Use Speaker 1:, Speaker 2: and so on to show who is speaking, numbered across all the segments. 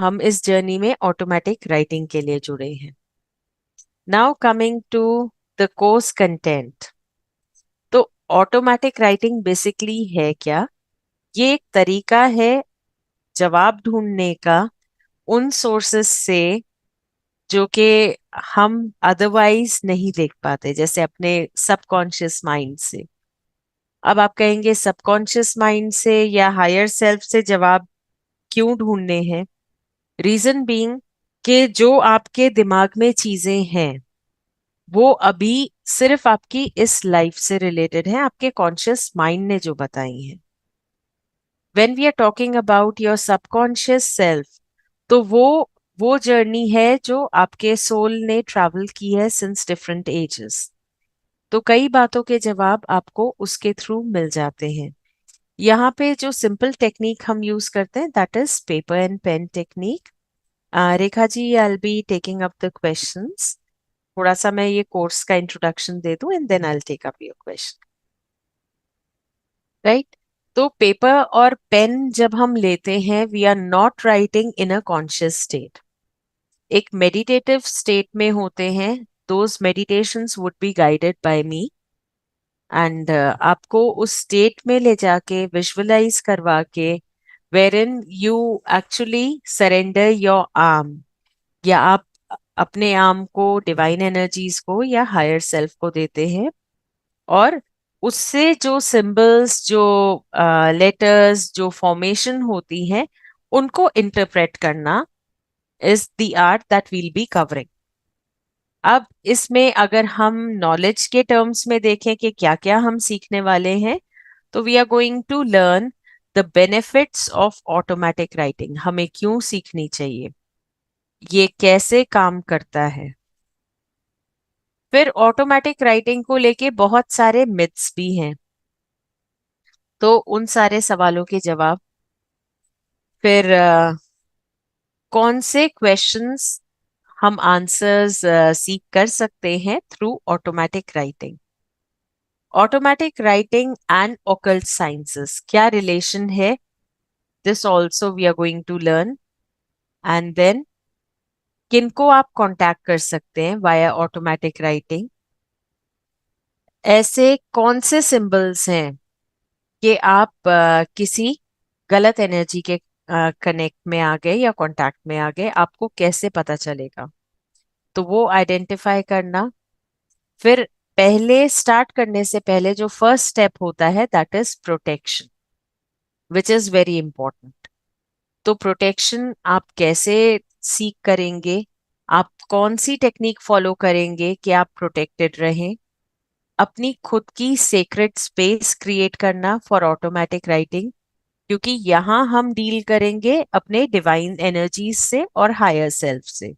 Speaker 1: हम इस जर्नी में ऑटोमेटिक राइटिंग के लिए जुड़े हैं। Now coming to the course content. तो ऑटोमेटिक राइटिंग बेसिकली है क्या? ये एक तरीका है जवाब ढूंढने का उन सोर्सेस से जो कि हम अदरवाइज नहीं देख पाते, जैसे अपने सबकॉन्शियस माइंड से। अब आप कहेंगे सबकॉन्शियस माइंड से या हायर सेल्फ से जवाब क्यों ढूंढने हैं? रीजन बीइंग कि जो आपके दिमाग में चीजें हैं वो अभी सिर्फ आपकी इस लाइफ से रिलेटेड है, आपके कॉन्शियस माइंड ने जो बताई हैं। When we are talking about your subconscious self, तो वो जर्नी है जो आपके सोल ने ट्रैवल की है सिंस डिफरेंट एजेस। तो कई बातों के जवाब आपको उसके थ्रू मिल जाते हैं। यहाँ पे जो सिंपल टेक्निक हम यूज करते हैं that is paper and pen technique. Rekha ji, I will be taking up the questions. थोड़ा सा मैं ये कोर्स का इंट्रोडक्शन दे दूं and then I will take up your question. Right? तो पेपर और पेन जब हम लेते हैं, we are not writing in a conscious state. एक मेडिटेटिव स्टेट में होते हैं। Those meditations would be guided by me and आपको उस स्टेट में ले जाके विजुअलाइज करवा के wherein you actually surrender your arm, या आप अपने आर्म को डिवाइन एनर्जीज को या हायर सेल्फ को देते हैं, और उससे जो सिंबल्स, जो लेटर्स, जो फॉर्मेशन होती हैं, उनको इंटरप्रेट करना is the art that will be covering. अब इसमें अगर हम नॉलेज के टर्म्स में देखें कि क्या क्या हम सीखने वाले हैं, तो we are going to learn the benefits of automatic writing. हमें क्यों सीखनी चाहिए, ये कैसे काम करता है। फिर ऑटोमेटिक राइटिंग को लेके बहुत सारे मिथ्स भी हैं, तो उन सारे सवालों के जवाब। फिर कौन से क्वेश्चंस हम आंसर्स सीख कर सकते हैं through automatic writing. Automatic writing and occult sciences, क्या रिलेशन है, this also we are going to learn. And then किनको आप कांटेक्ट कर सकते हैं वाया ऑटोमेटिक राइटिंग। ऐसे कौन से सिंबल्स हैं कि आप किसी गलत एनर्जी के कनेक्ट में आ गए या कांटेक्ट में आ गए, आपको कैसे पता चलेगा, तो वो आइडेंटिफाई करना। फिर पहले स्टार्ट करने से पहले जो फर्स्ट स्टेप होता है that is protection, which is very important. तो प्रोटेक्शन आप कैसे सीख करेंगे, आप कौन सी टेक्निक फॉलो करेंगे कि आप प्रोटेक्टेड रहें। अपनी खुद की सेक्रेट स्पेस क्रिएट करना फॉर ऑटोमेटिक राइटिंग, क्योंकि यहाँ हम डील करेंगे अपने डिवाइन एनर्जीज से और हायर सेल्फ से।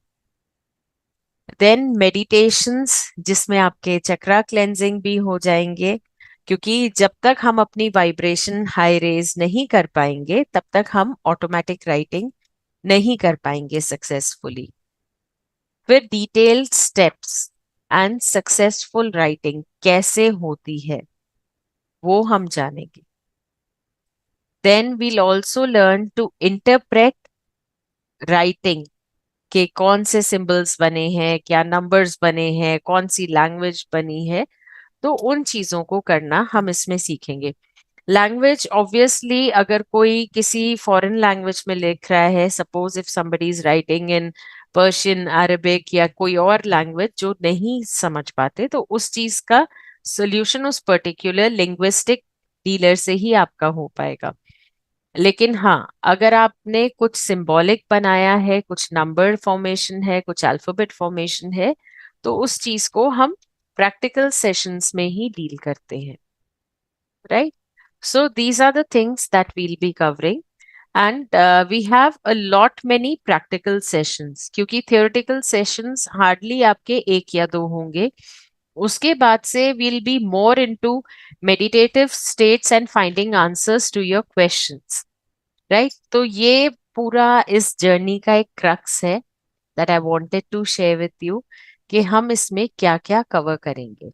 Speaker 1: देन मेडिटेशंस, जिसमें आपके चक्रा क्लेंजिंग भी हो जाएंगे, क्योंकि जब तक हम अपनी वाइब्रेशन हाई रेज नहीं कर पाएंगे तब तक हम ऑटोमेटिक राइटिंग नहीं कर पाएंगे सक्सेसफुली। फिर detailed steps and successful writing कैसे होती है वो हम जानेंगे। Then will also learn to interpret writing, के कौन से सिंबल्स बने हैं, क्या नंबर्स बने हैं, कौन सी लैंग्वेज बनी है, तो उन चीजों को करना हम इसमें सीखेंगे। लैंग्वेज ऑब्वियसली अगर कोई किसी फॉरेन लैंग्वेज में लिख रहा है, suppose if somebody is writing in Persian, Arabic या कोई और लैंग्वेज जो नहीं समझ पाते, तो उस चीज का सोल्यूशन उस पर्टिकुलर लिंग्विस्टिक डीलर से ही आपका हो पाएगा। लेकिन हाँ, अगर आपने कुछ सिंबॉलिक बनाया है, कुछ नंबर फॉर्मेशन है, कुछ अल्फाबेट फॉर्मेशन है, तो उस चीज को हम प्रैक्टिकल सेशंस में ही डील करते हैं। Right? So these are the things that we'll be covering, and we have a lot many practical sessions, क्योंकि theoretical sessions hardly आपके एक या दो होंगे। उसके बाद से we'll be more into meditative states and finding answers to your questions, right? तो ये पूरा इस जर्नी का एक क्रक्स है that I wanted to share with you, कि हम इसमें क्या क्या कवर करेंगे।